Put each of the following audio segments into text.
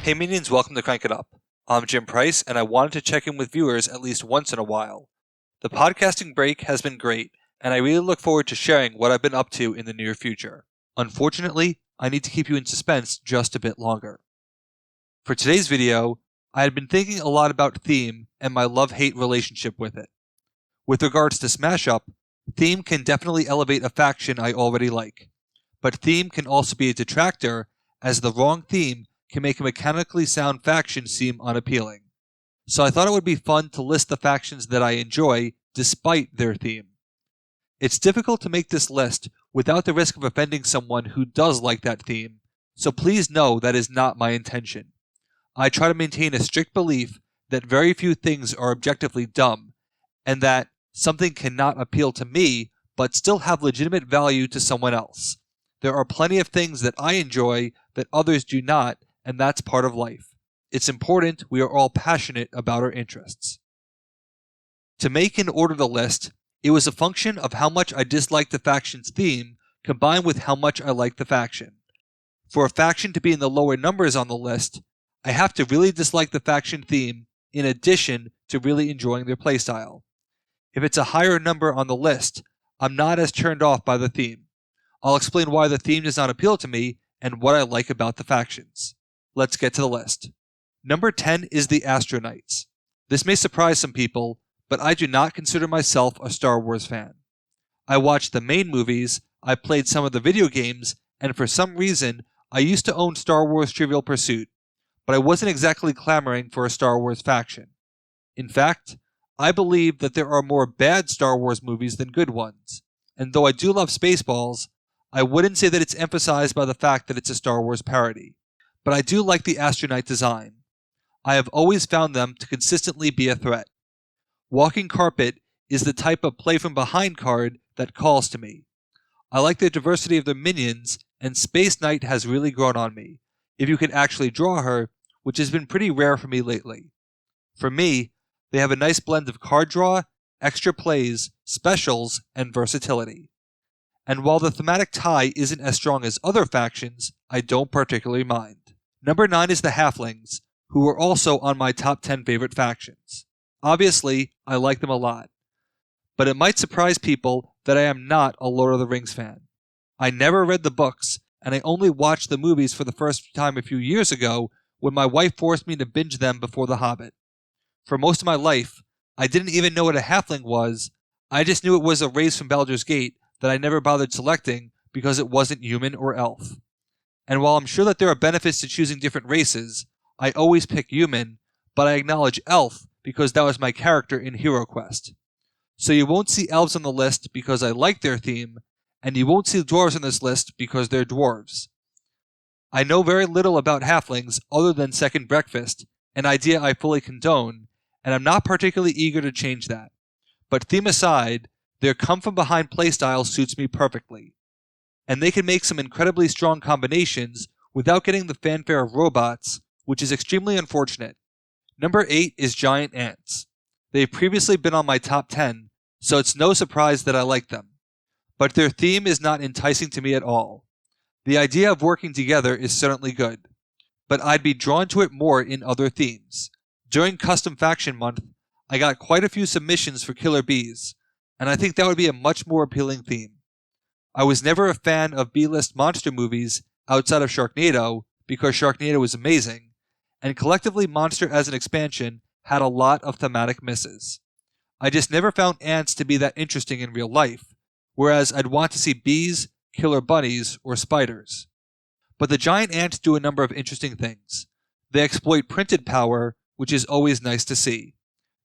Hey minions, welcome to Crank It Up. I'm Jim Price, and I wanted to check in with viewers at least once in a while. The podcasting break has been great, and I really look forward to sharing what I've been up to in the near future. Unfortunately, I need to keep you in suspense just a bit longer. For today's video, I had been thinking a lot about theme and my love-hate relationship with it. With regards to Smash Up, theme can definitely elevate a faction I already like, but theme can also be a detractor, as the wrong theme can make a mechanically sound faction seem unappealing. So I thought it would be fun to list the factions that I enjoy despite their theme. It's difficult to make this list without the risk of offending someone who does like that theme, so please know that is not my intention. I try to maintain a strict belief that very few things are objectively dumb, and that something cannot appeal to me but still have legitimate value to someone else. There are plenty of things that I enjoy that others do not, and that's part of life. It's important we are all passionate about our interests. To make and order the list, it was a function of how much I disliked the faction's theme combined with how much I liked the faction. For a faction to be in the lower numbers on the list, I have to really dislike the faction theme in addition to really enjoying their playstyle. If it's a higher number on the list, I'm not as turned off by the theme. I'll explain why the theme does not appeal to me and what I like about the factions. Let's get to the list. Number 10 is the Astronauts. This may surprise some people, but I do not consider myself a Star Wars fan. I watched the main movies, I played some of the video games, and for some reason, I used to own Star Wars Trivial Pursuit, but I wasn't exactly clamoring for a Star Wars faction. In fact, I believe that there are more bad Star Wars movies than good ones, and though I do love Spaceballs, I wouldn't say that it's emphasized by the fact that it's a Star Wars parody. But I do like the astronaut design. I have always found them to consistently be a threat. Walking Carpet is the type of play from behind card that calls to me. I like the diversity of their minions, and Space Knight has really grown on me, if you can actually draw her, which has been pretty rare for me lately. For me, they have a nice blend of card draw, extra plays, specials, and versatility. And while the thematic tie isn't as strong as other factions, I don't particularly mind. Number 9 is the Halflings, who are also on my top 10 favorite factions. Obviously, I like them a lot. But it might surprise people that I am not a Lord of the Rings fan. I never read the books, and I only watched the movies for the first time a few years ago when my wife forced me to binge them before The Hobbit. For most of my life, I didn't even know what a halfling was. I just knew it was a race from Baldur's Gate that I never bothered selecting because it wasn't human or elf. And while I'm sure that there are benefits to choosing different races, I always pick human, but I acknowledge elf because that was my character in Hero Quest. So you won't see elves on the list because I like their theme, and you won't see dwarves on this list because they're dwarves. I know very little about halflings other than Second Breakfast, an idea I fully condone, and I'm not particularly eager to change that. But theme aside, their come-from-behind playstyle suits me perfectly. And they can make some incredibly strong combinations without getting the fanfare of robots, which is extremely unfortunate. Number 8 is Giant Ants. They've previously been on my top 10, so it's no surprise that I like them. But their theme is not enticing to me at all. The idea of working together is certainly good, but I'd be drawn to it more in other themes. During Custom Faction Month, I got quite a few submissions for Killer Bees, and I think that would be a much more appealing theme. I was never a fan of B-list monster movies outside of Sharknado because Sharknado was amazing, and collectively Monster as an expansion had a lot of thematic misses. I just never found ants to be that interesting in real life, whereas I'd want to see bees, killer bunnies, or spiders. But the giant ants do a number of interesting things. They exploit printed power, which is always nice to see.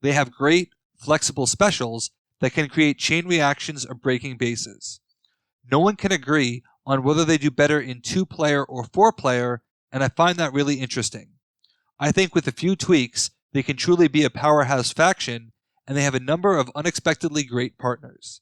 They have great, flexible specials that can create chain reactions of breaking bases. No one can agree on whether they do better in 2-player or 4-player, and I find that really interesting. I think with a few tweaks, they can truly be a powerhouse faction, and they have a number of unexpectedly great partners.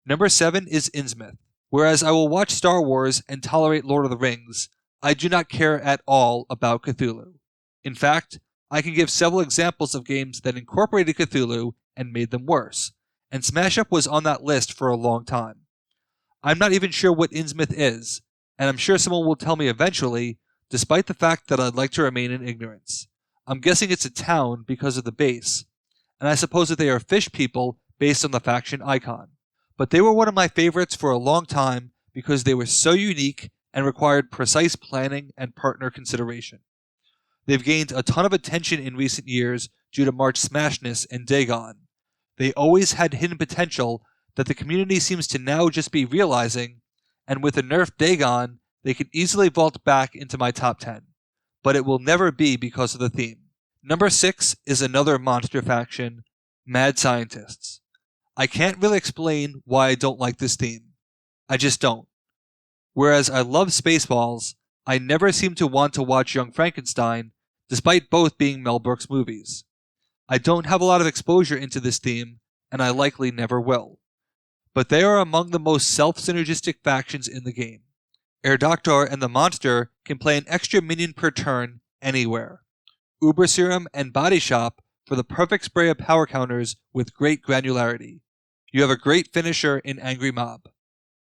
Number 7 is Innsmouth. Whereas I will watch Star Wars and tolerate Lord of the Rings, I do not care at all about Cthulhu. In fact, I can give several examples of games that incorporated Cthulhu and made them worse, and Smash Up was on that list for a long time. I'm not even sure what Innsmouth is, and I'm sure someone will tell me eventually, despite the fact that I'd like to remain in ignorance. I'm guessing it's a town because of the base, and I suppose that they are fish people based on the faction icon. But they were one of my favorites for a long time because they were so unique and required precise planning and partner consideration. They've gained a ton of attention in recent years due to March Smashness and Dagon. They always had hidden potential that the community seems to now just be realizing, and with a nerfed Dagon, they could easily vault back into my top 10. But it will never be because of the theme. Number 6 is another monster faction, Mad Scientists. I can't really explain why I don't like this theme. I just don't. Whereas I love Spaceballs, I never seem to want to watch Young Frankenstein, despite both being Mel Brooks movies. I don't have a lot of exposure into this theme, and I likely never will. But they are among the most self-synergistic factions in the game. Air Doctor and the Monster can play an extra minion per turn anywhere. Uber Serum and Body Shop for the perfect spray of power counters with great granularity. You have a great finisher in Angry Mob.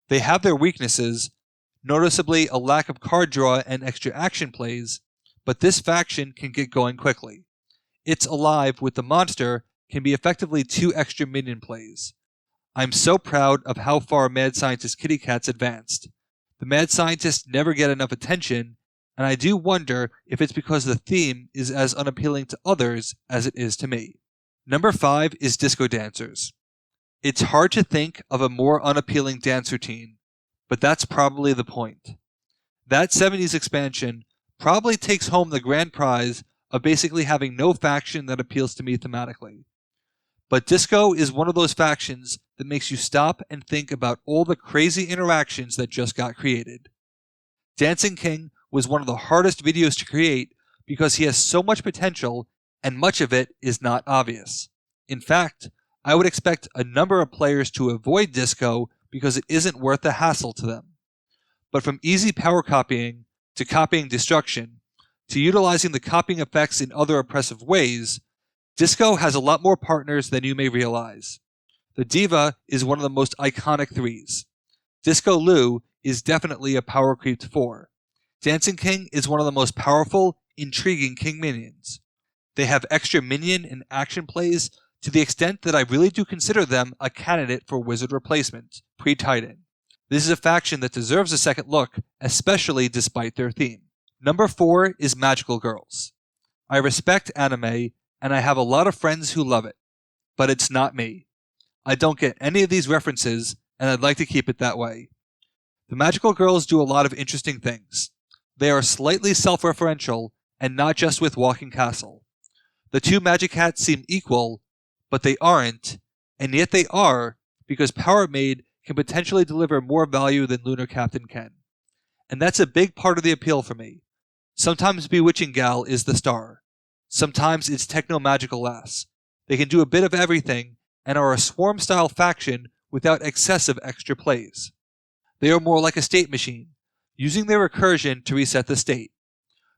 They have their weaknesses, noticeably a lack of card draw and extra action plays, but this faction can get going quickly. It's Alive with the Monster can be effectively 2 extra minion plays. I'm so proud of how far Mad Scientist Kitty Cat's advanced. The Mad Scientists never get enough attention, and I do wonder if it's because the theme is as unappealing to others as it is to me. Number 5 is Disco Dancers. It's hard to think of a more unappealing dance routine, but that's probably the point. That 70s expansion probably takes home the grand prize of basically having no faction that appeals to me thematically. But Disco is one of those factions that makes you stop and think about all the crazy interactions that just got created. Dancing King was one of the hardest videos to create because he has so much potential and much of it is not obvious. In fact, I would expect a number of players to avoid Disco because it isn't worth the hassle to them. But from easy power copying to copying destruction to utilizing the copying effects in other oppressive ways, Disco has a lot more partners than you may realize. The Diva is one of the most iconic 3s. Disco Lou is definitely a power creeped 4. Dancing King is one of the most powerful, intriguing King minions. They have extra minion and action plays to the extent that I really do consider them a candidate for wizard replacement, pre-Titan. This is a faction that deserves a second look, especially despite their theme. Number 4 is Magical Girls. I respect anime, and I have a lot of friends who love it, but it's not me. I don't get any of these references, and I'd like to keep it that way. The Magical Girls do a lot of interesting things. They are slightly self-referential, and not just with Walking Castle. The 2 Magic Hats seem equal, but they aren't, and yet they are, because Power Maid can potentially deliver more value than Lunar Captain can. And that's a big part of the appeal for me. Sometimes Bewitching Gal is the star. Sometimes it's Techno-Magical Lass. They can do a bit of everything, and are a swarm-style faction without excessive extra plays. They are more like a state machine, using their recursion to reset the state.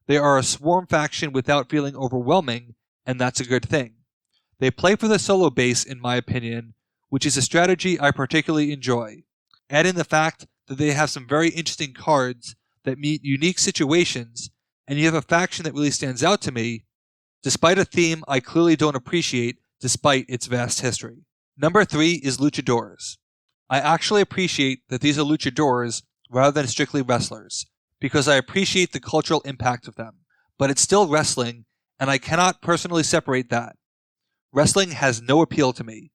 They are a swarm faction without feeling overwhelming, and that's a good thing. They play for the solo base, in my opinion, which is a strategy I particularly enjoy. Add in the fact that they have some very interesting cards that meet unique situations, and you have a faction that really stands out to me, despite a theme I clearly don't appreciate despite its vast history. Number 3 is Luchadors. I actually appreciate that these are luchadors rather than strictly wrestlers, because I appreciate the cultural impact of them. But it's still wrestling, and I cannot personally separate that. Wrestling has no appeal to me.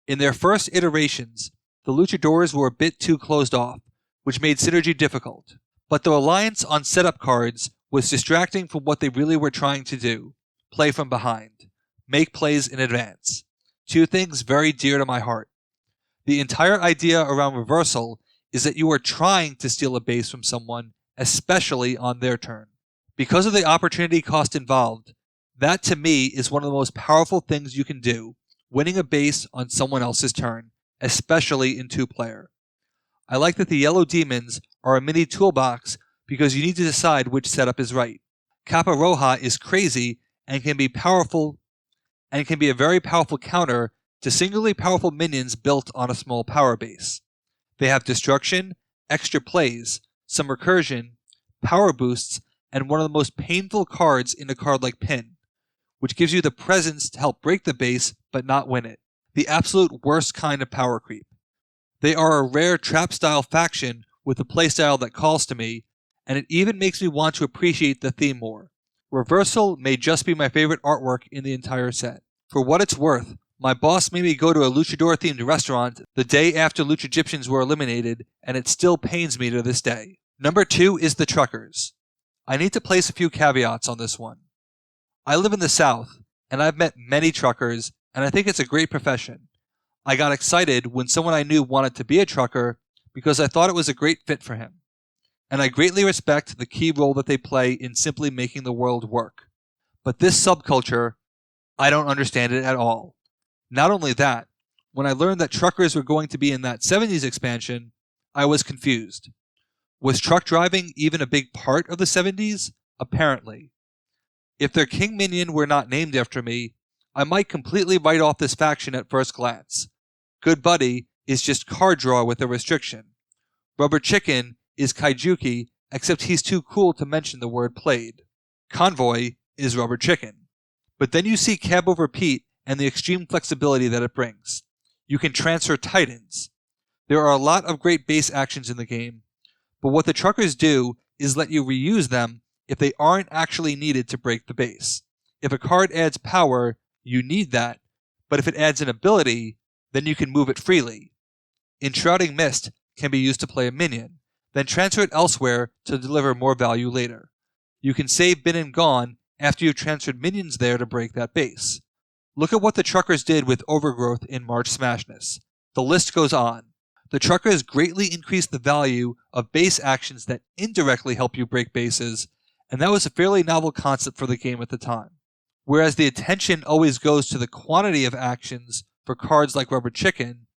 In their first iterations, the luchadors were a bit too closed off, which made synergy difficult. But the reliance on setup cards was distracting from what they really were trying to do: play from behind, make plays in advance. 2 things very dear to my heart. The entire idea around reversal is that you are trying to steal a base from someone, especially on their turn. Because of the opportunity cost involved, that to me is one of the most powerful things you can do, winning a base on someone else's turn, especially in 2-player. I like that the Yellow Demons are a mini toolbox because you need to decide which setup is right. Capa Roja is crazy and can be a very powerful counter to singularly powerful minions built on a small power base. They have destruction, extra plays, some recursion, power boosts, and one of the most painful cards in a card like Pin, which gives you the presence to help break the base but not win it. The absolute worst kind of power creep. They are a rare trap-style faction with a playstyle that calls to me, and it even makes me want to appreciate the theme more. Reversal may just be my favorite artwork in the entire set. For what it's worth, my boss made me go to a luchador-themed restaurant the day after Lucha Egyptians were eliminated, and it still pains me to this day. Number 2 is the Truckers. I need to place a few caveats on this one. I live in the South, and I've met many truckers, and I think it's a great profession. I got excited when someone I knew wanted to be a trucker because I thought it was a great fit for him. And I greatly respect the key role that they play in simply making the world work. But this subculture, I don't understand it at all. Not only that, when I learned that truckers were going to be in that 70s expansion, I was confused. Was truck driving even a big part of the 70s? Apparently. If their king minion were not named after me, I might completely write off this faction at first glance. Good Buddy is just card draw with a restriction. Rubber Chicken is Kaijuki, except he's too cool to mention the word played. Convoy is Rubber Chicken. But then you see Cab Over Pete and the extreme flexibility that it brings. You can transfer Titans. There are a lot of great base actions in the game, but what the truckers do is let you reuse them if they aren't actually needed to break the base. If a card adds power, you need that, but if it adds an ability, then you can move it freely. Enshrouding Mist can be used to play a minion, then transfer it elsewhere to deliver more value later. You can save Been and Gone after you've transferred minions there to break that base. Look at what the truckers did with Overgrowth in March Smashness. The list goes on. The truckers greatly increased the value of base actions that indirectly help you break bases, and that was a fairly novel concept for the game at the time. Whereas the attention always goes to the quantity of actions for cards like Rubber Chicken,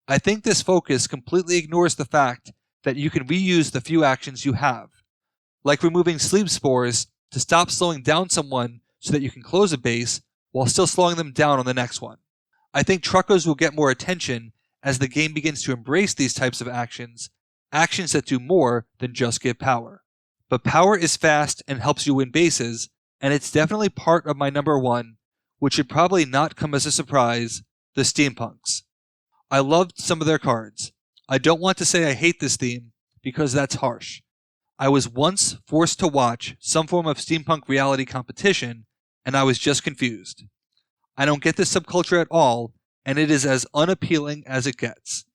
I think this focus completely ignores the fact that you can reuse the few actions you have, like removing Sleep Spores to stop slowing down someone so that you can close a base while still slowing them down on the next one. I think truckers will get more attention as the game begins to embrace these types of actions that do more than just give power. But power is fast and helps you win bases, and it's definitely part of my number 1, which should probably not come as a surprise, the Steampunks. I loved some of their cards. I don't want to say I hate this theme, because that's harsh. I was once forced to watch some form of steampunk reality competition, and I was just confused. I don't get this subculture at all, and it is as unappealing as it gets.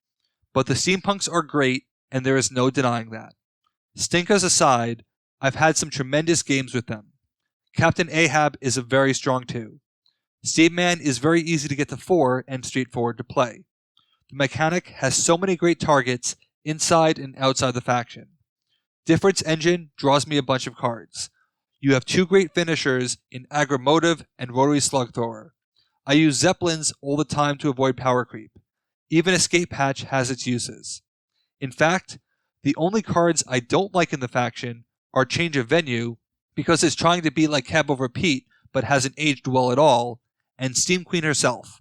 But the Steampunks are great, and there is no denying that. Stinkers aside, I've had some tremendous games with them. Captain Ahab is a very strong 2. Steamman is very easy to get to 4 and straightforward to play. The mechanic has so many great targets inside and outside the faction. Difference Engine draws me a bunch of cards. You have 2 great finishers in Agromotive and Rotary Slug Thrower. I use Zeppelins all the time to avoid power creep. Even Escape Hatch has its uses. In fact, the only cards I don't like in the faction are Change of Venue, because it's trying to be like Cab Over Pete but hasn't aged well at all, and Steam Queen herself.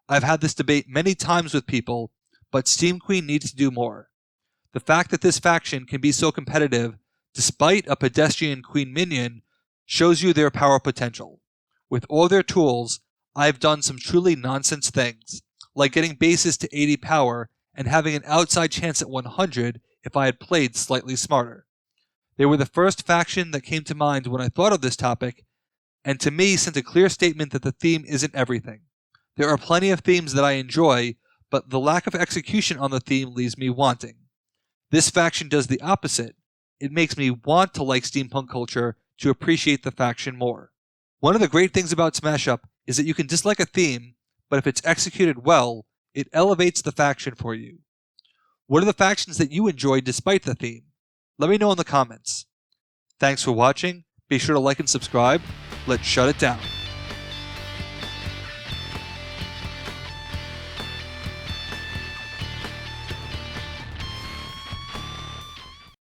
I've had this debate many times with people, but Steam Queen needs to do more. The fact that this faction can be so competitive, despite a pedestrian Queen minion, shows you their power potential. With all their tools, I've done some truly nonsense things, like getting bases to 80 power and having an outside chance at 100 if I had played slightly smarter. They were the first faction that came to mind when I thought of this topic, and to me sent a clear statement that the theme isn't everything. There are plenty of themes that I enjoy, but the lack of execution on the theme leaves me wanting. This faction does the opposite. It makes me want to like steampunk culture to appreciate the faction more. One of the great things about Smash Up is that you can dislike a theme, but if it's executed well, it elevates the faction for you. What are the factions that you enjoyed despite the theme? Let me know in the comments. Thanks for watching. Be sure to like and subscribe. Let's shut it down.